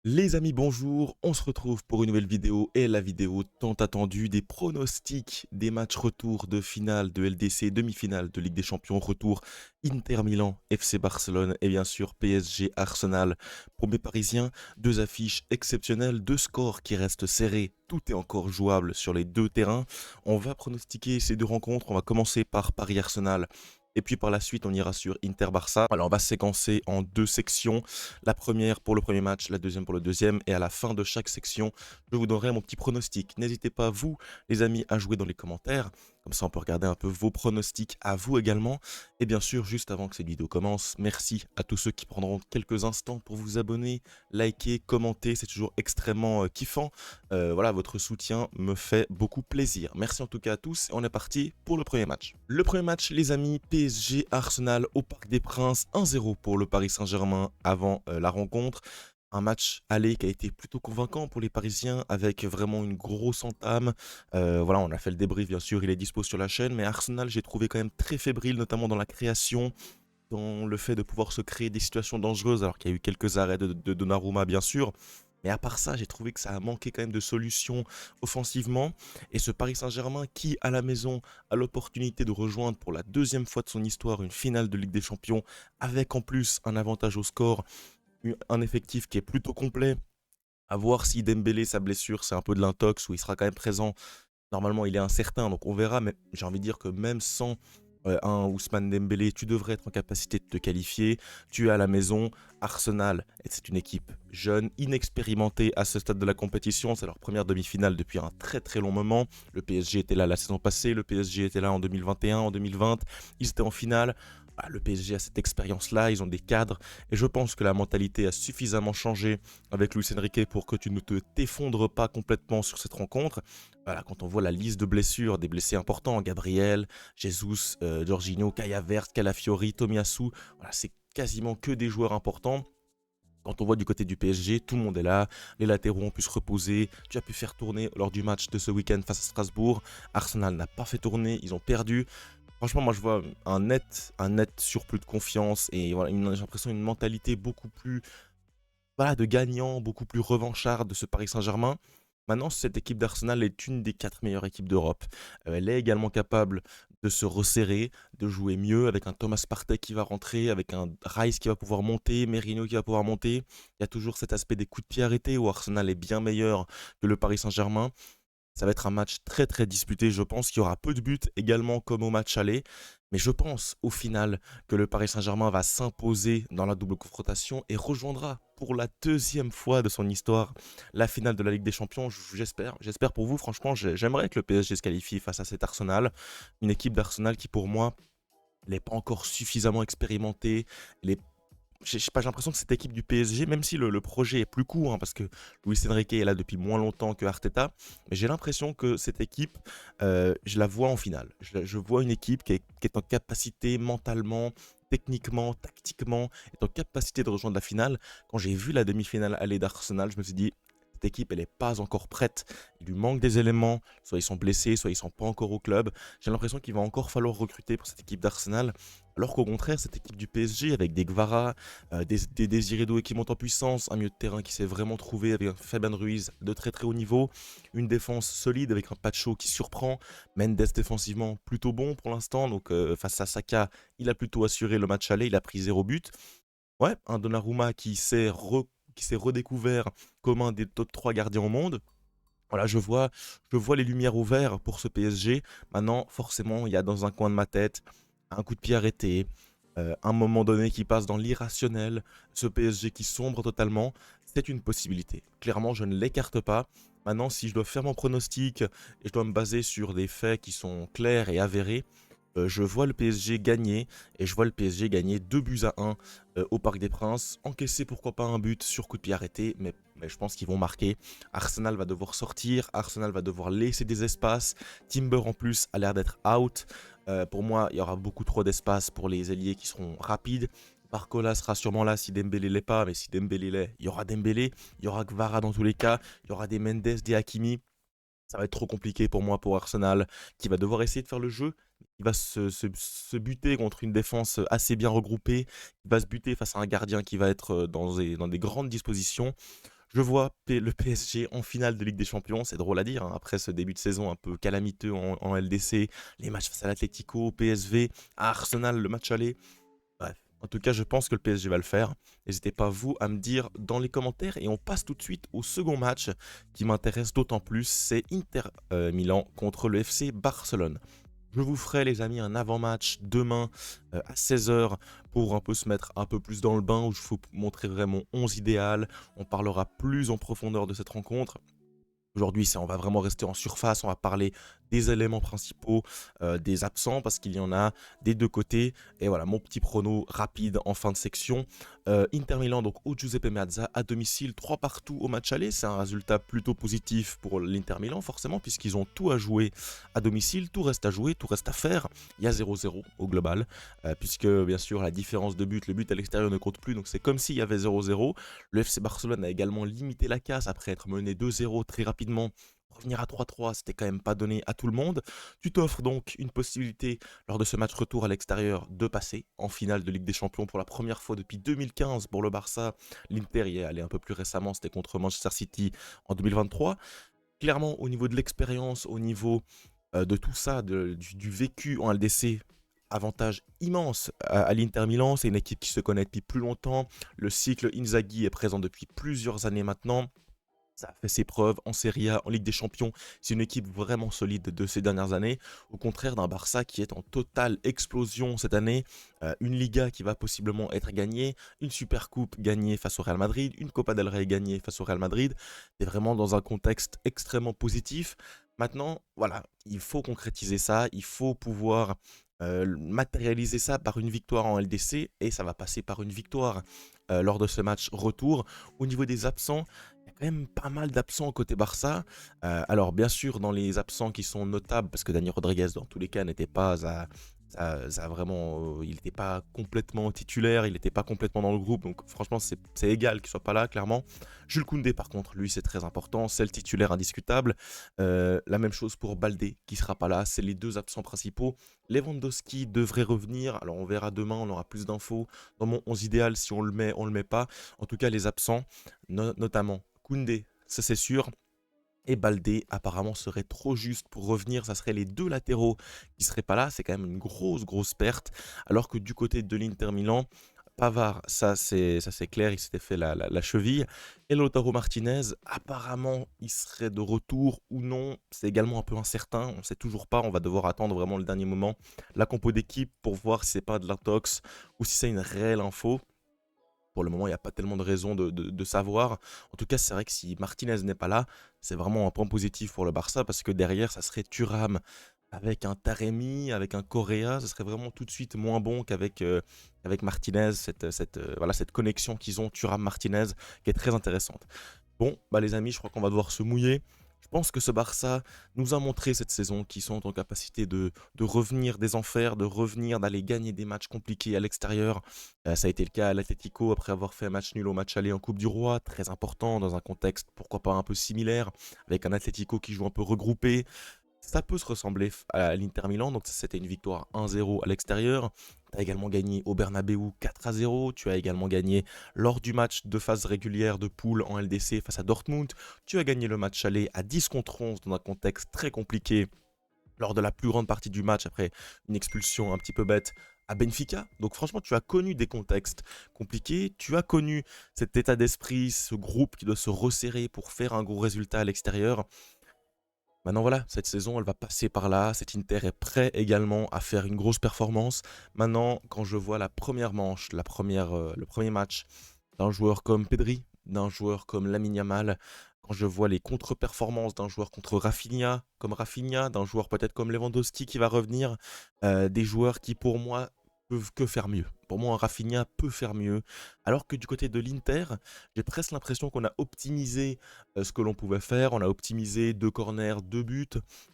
Les amis, bonjour, on se retrouve pour une nouvelle vidéo et la vidéo tant attendue des pronostics des matchs retour de finale de LDC, demi-finale de Ligue des Champions, retour Inter Milan, FC Barcelone et bien sûr PSG Arsenal. Pour mes Parisiens, deux affiches exceptionnelles, deux scores qui restent serrés, tout est encore jouable sur les deux terrains. On va pronostiquer ces deux rencontres, on va commencer par Paris Arsenal. Et puis par la suite, on ira sur Inter-Barça. Alors, on va séquencer en deux sections. La première pour le premier match, la deuxième pour le deuxième. Et à la fin de chaque section, je vous donnerai mon petit pronostic. N'hésitez pas, vous, les amis, à jouer dans les commentaires. Comme ça, on peut regarder un peu vos pronostics à vous également. Et bien sûr, juste avant que cette vidéo commence, merci à tous ceux qui prendront quelques instants pour vous abonner, liker, commenter. C'est toujours extrêmement kiffant. Voilà, votre soutien me fait beaucoup plaisir. Merci en tout cas à tous. Et on est parti pour le premier match. Le premier match, les amis, PSG Arsenal au Parc des Princes. 1-0 pour le Paris Saint-Germain avant la rencontre. Un match aller qui a été plutôt convaincant pour les Parisiens avec vraiment une grosse entame. Voilà, on a fait le débrief, bien sûr, il est dispo sur la chaîne. Mais Arsenal, j'ai trouvé quand même très fébrile, notamment dans la création, dans le fait de pouvoir se créer des situations dangereuses, alors qu'il y a eu quelques arrêts de Donnarumma, bien sûr. Mais à part ça, j'ai trouvé que ça a manqué quand même de solutions offensivement. Et ce Paris Saint-Germain qui, à la maison, a l'opportunité de rejoindre pour la deuxième fois de son histoire une finale de Ligue des Champions, avec en plus un avantage au score, un effectif qui est plutôt complet. À voir si Dembélé, sa blessure, c'est un peu de l'intox ou il sera quand même présent. Normalement, il est incertain, donc on verra. Mais j'ai envie de dire que même sans un Ousmane Dembélé, tu devrais être en capacité de te qualifier. Tu es à la maison. Arsenal, c'est une équipe jeune, inexpérimentée à ce stade de la compétition. C'est leur première demi-finale depuis un très très long moment. Le PSG était là la saison passée, le PSG était là en 2021, en 2020. Ils étaient en finale. Ah, le PSG a cette expérience-là, ils ont des cadres. Et je pense que la mentalité a suffisamment changé avec Luis Enrique pour que tu ne te t'effondres pas complètement sur cette rencontre. Voilà, quand on voit la liste de blessures, des blessés importants, Gabriel, Jesus, Jorginho, Kai Havertz, Calafiori, Tomiyasu, voilà, c'est quasiment que des joueurs importants. Quand on voit du côté du PSG, tout le monde est là, les latéraux ont pu se reposer, tu as pu faire tourner lors du match de ce week-end face à Strasbourg. Arsenal n'a pas fait tourner, ils ont perdu. Franchement, moi je vois un net surplus de confiance et voilà, j'ai l'impression une mentalité beaucoup plus voilà, de gagnant, beaucoup plus revanchard de ce Paris Saint-Germain. Maintenant, cette équipe d'Arsenal est une des 4 meilleures équipes d'Europe. Elle est également capable de se resserrer, de jouer mieux avec un Thomas Partey qui va rentrer, avec un Rice qui va pouvoir monter, Merino qui va pouvoir monter. Il y a toujours cet aspect des coups de pied arrêtés où Arsenal est bien meilleur que le Paris Saint-Germain. Ça va être un match très très disputé, je pense qu'il y aura peu de buts également comme au match aller. Mais je pense au final que le Paris Saint-Germain va s'imposer dans la double confrontation et rejoindra pour la deuxième fois de son histoire la finale de la Ligue des Champions. J'espère pour vous, franchement, j'aimerais que le PSG se qualifie face à cet Arsenal. Une équipe d'Arsenal qui pour moi n'est pas encore suffisamment expérimentée, elle est je sais pas, j'ai l'impression que cette équipe du PSG, même si le projet est plus court, hein, parce que Luis Enrique est là depuis moins longtemps que Arteta, mais j'ai l'impression que cette équipe, je la vois en finale. Je vois une équipe qui est en capacité mentalement, techniquement, tactiquement, est en capacité de rejoindre la finale. Quand j'ai vu la demi-finale aller d'Arsenal, je me suis dit, cette équipe, elle n'est pas encore prête. Il lui manque des éléments, soit ils sont blessés, soit ils sont pas encore au club. J'ai l'impression qu'il va encore falloir recruter pour cette équipe d'Arsenal. Alors qu'au contraire, cette équipe du PSG, avec des Gvara, des Désiré Doué qui montent en puissance, un milieu de terrain qui s'est vraiment trouvé avec un Fabian Ruiz de très très haut niveau, une défense solide avec un Pacho qui surprend, Mendes défensivement plutôt bon pour l'instant, donc face à Saka, il a plutôt assuré le match aller, il a pris 0 but. Ouais, un Donnarumma qui s'est redécouvert comme un des top 3 gardiens au monde. Voilà, je vois les lumières au vert pour ce PSG. Maintenant, forcément, il y a dans un coin de ma tête un coup de pied arrêté, un moment donné qui passe dans l'irrationnel, ce PSG qui sombre totalement, c'est une possibilité. Clairement, je ne l'écarte pas. Maintenant, si je dois faire mon pronostic et je dois me baser sur des faits qui sont clairs et avérés, je vois le PSG gagner et je vois le PSG gagner 2 buts à 1 au Parc des Princes. Encaisser pourquoi pas un but sur coup de pied arrêté, mais je pense qu'ils vont marquer. Arsenal va devoir sortir, Arsenal va devoir laisser des espaces. Timber en plus a l'air d'être out. Pour moi, il y aura beaucoup trop d'espace pour les ailiers qui seront rapides. Barcola sera sûrement là si Dembélé l'est pas, mais si Dembélé l'est, il y aura Dembélé, il y aura Kvara dans tous les cas, il y aura des Mendes, des Hakimi. Ça va être trop compliqué pour moi, pour Arsenal, qui va devoir essayer de faire le jeu. Il va se buter contre une défense assez bien regroupée. Il va se buter face à un gardien qui va être dans des grandes dispositions. Je vois le PSG en finale de Ligue des Champions, c'est drôle à dire, hein, après ce début de saison un peu calamiteux en LDC, les matchs face à l'Atlético, au PSV, à Arsenal, le match aller. Bref, en tout cas, je pense que le PSG va le faire. N'hésitez pas, vous, à me dire dans les commentaires. Et on passe tout de suite au second match qui m'intéresse d'autant plus. C'est Inter Milan contre le FC Barcelone. Je vous ferai, les amis, un avant-match demain à 16 h pour un peu se mettre un peu plus dans le bain, où je vous montrerai mon 11 idéal. On parlera plus en profondeur de cette rencontre. Aujourd'hui, on va vraiment rester en surface, on va parler des éléments principaux, des absents, parce qu'il y en a des deux côtés. Et voilà, mon petit prono rapide en fin de section. Inter Milan, donc au Giuseppe Meazza, à domicile, 3 partout au match aller. C'est un résultat plutôt positif pour l'Inter Milan, forcément, puisqu'ils ont tout à jouer à domicile, tout reste à jouer, tout reste à faire. Il y a 0-0 au global, puisque bien sûr, la différence de but, le but à l'extérieur ne compte plus, donc c'est comme s'il y avait 0-0. Le FC Barcelone a également limité la casse après être mené 2-0 très rapidement. Revenir à 3-3, c'était quand même pas donné à tout le monde. Tu t'offres donc une possibilité lors de ce match retour à l'extérieur de passer en finale de Ligue des Champions pour la première fois depuis 2015 pour le Barça. L'Inter y est allé un peu plus récemment, c'était contre Manchester City en 2023. Clairement, au niveau de l'expérience, au niveau de tout ça, du vécu en LDC, avantage immense à l'Inter Milan. C'est une équipe qui se connaît depuis plus longtemps. Le cycle Inzaghi est présent depuis plusieurs années maintenant. Ça a fait ses preuves en Serie A, en Ligue des Champions. C'est une équipe vraiment solide de ces dernières années. Au contraire d'un Barça qui est en totale explosion cette année. Une Liga qui va possiblement être gagnée. Une Super Coupe gagnée face au Real Madrid. Une Copa del Rey gagnée face au Real Madrid. C'est vraiment dans un contexte extrêmement positif. Maintenant, voilà, il faut concrétiser ça. Il faut pouvoir matérialiser ça par une victoire en LDC. Et ça va passer par une victoire lors de ce match retour. Au niveau des absents, il y a quand même pas mal d'absents côté Barça. Alors bien sûr, dans les absents qui sont notables, parce que Dani Rodriguez, dans tous les cas, n'était pas vraiment, il n'était pas complètement titulaire, il n'était pas complètement dans le groupe, donc franchement c'est égal qu'il soit pas là, clairement. Jules Koundé par contre, lui c'est très important, c'est le titulaire indiscutable. La même chose pour Baldé qui sera pas là, c'est les deux absents principaux. Lewandowski devrait revenir, alors on verra demain, on aura plus d'infos dans mon 11 idéal, si on le met pas. En tout cas les absents, notamment Koundé, ça c'est sûr. Et Baldé apparemment serait trop juste pour revenir, ça serait les deux latéraux qui seraient pas là, c'est quand même une grosse perte. Alors que du côté de l'Inter Milan, Pavard, ça c'est clair, il s'était fait la cheville. Et Lautaro Martinez, apparemment il serait de retour ou non, c'est également un peu incertain, on ne sait toujours pas, on va devoir attendre vraiment le dernier moment, la compo d'équipe pour voir si c'est pas de l'intox ou si c'est une réelle info. Pour le moment, il n'y a pas tellement de raisons de savoir. En tout cas, c'est vrai que si Martinez n'est pas là, c'est vraiment un point positif pour le Barça parce que derrière, ça serait Thuram avec un Taremi, avec un Correa. Ce serait vraiment tout de suite moins bon qu'avec avec Martinez, voilà, cette connexion qu'ils ont, Thuram-Martinez, qui est très intéressante. Bon, bah les amis, je crois qu'on va devoir se mouiller. Je pense que ce Barça nous a montré cette saison qu'ils sont en capacité de revenir des enfers, de revenir, d'aller gagner des matchs compliqués à l'extérieur. Ça a été le cas à l'Atlético après avoir fait un match nul au match aller en Coupe du Roi, très important dans un contexte pourquoi pas un peu similaire, avec un Atlético qui joue un peu regroupé. Ça peut se ressembler à l'Inter Milan, donc c'était une victoire 1-0 à l'extérieur. Tu as également gagné au Bernabeu 4-0. Tu as également gagné lors du match de phase régulière de poule en LDC face à Dortmund. Tu as gagné le match aller à 10 contre 11 dans un contexte très compliqué lors de la plus grande partie du match après une expulsion un petit peu bête à Benfica. Donc franchement, tu as connu des contextes compliqués, tu as connu cet état d'esprit, ce groupe qui doit se resserrer pour faire un gros résultat à l'extérieur. Maintenant voilà, cette saison, elle va passer par là. Cet Inter est prêt également à faire une grosse performance. Maintenant, quand je vois la première manche, le premier match d'un joueur comme Pedri, d'un joueur comme Lamine Yamal, quand je vois les contre-performances d'un joueur contre Rafinha, comme Rafinha, d'un joueur peut-être comme Lewandowski qui va revenir, des joueurs qui pour moi peuvent que faire mieux. Pour moi, un Rafinha peut faire mieux. Alors que du côté de l'Inter, j'ai presque l'impression qu'on a optimisé ce que l'on pouvait faire. On a optimisé 2 corners, 2 buts.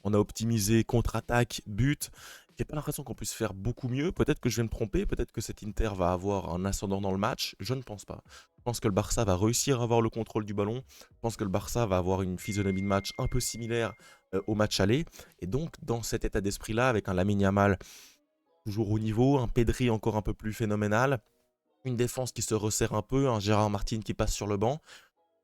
On a optimisé contre-attaque, but. J'ai pas l'impression qu'on puisse faire beaucoup mieux. Peut-être que je vais me tromper. Peut-être que cet Inter va avoir un ascendant dans le match. Je ne pense pas. Je pense que le Barça va réussir à avoir le contrôle du ballon. Je pense que le Barça va avoir une physionomie de match un peu similaire au match aller. Et donc, dans cet état d'esprit-là, avec un Lamine Yamal toujours au niveau, un Pedri encore un peu plus phénoménal, une défense qui se resserre un peu, un Gérard Martin qui passe sur le banc,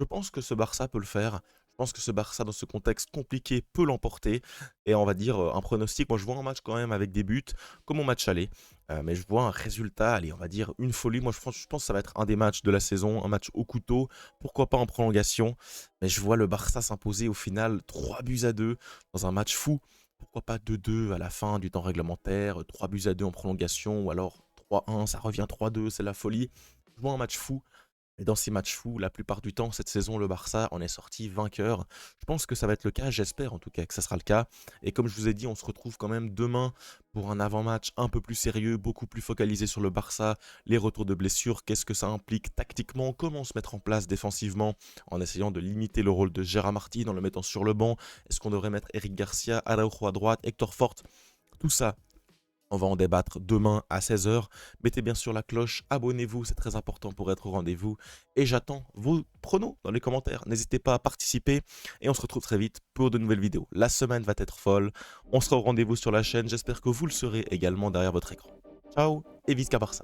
Je pense que ce Barça peut le faire. Je pense que ce Barça, dans ce contexte compliqué, peut l'emporter. Et on va dire un pronostic. Moi, je vois un match quand même avec des buts, comme mon match aller. Mais je vois un résultat, allez, on va dire une folie. Moi, je pense que ça va être un des matchs de la saison, un match au couteau. Pourquoi pas en prolongation. Mais je vois le Barça s'imposer au final 3-2 dans un match fou. Pourquoi pas 2-2 à la fin du temps réglementaire, 3-2 en prolongation, ou alors 3-1, ça revient 3-2, c'est la folie. Je vois un match fou. Et dans ces matchs fous, la plupart du temps, cette saison, le Barça en est sorti vainqueur. Je pense que ça va être le cas, j'espère en tout cas que ça sera le cas. Et comme je vous ai dit, on se retrouve quand même demain pour un avant-match un peu plus sérieux, beaucoup plus focalisé sur le Barça, les retours de blessures, qu'est-ce que ça implique tactiquement, comment se mettre en place défensivement en essayant de limiter le rôle de Gérard Martin en le mettant sur le banc. Est-ce qu'on devrait mettre Eric Garcia, Araujo à droite, Hector Fort? Tout ça, on va en débattre demain à 16 h. Mettez bien sûr la cloche, abonnez-vous, c'est très important pour être au rendez-vous. Et j'attends vos pronos dans les commentaires. N'hésitez pas à participer et on se retrouve très vite pour de nouvelles vidéos. La semaine va être folle. On sera au rendez-vous sur la chaîne. J'espère que vous le serez également derrière votre écran. Ciao et Visca Barça.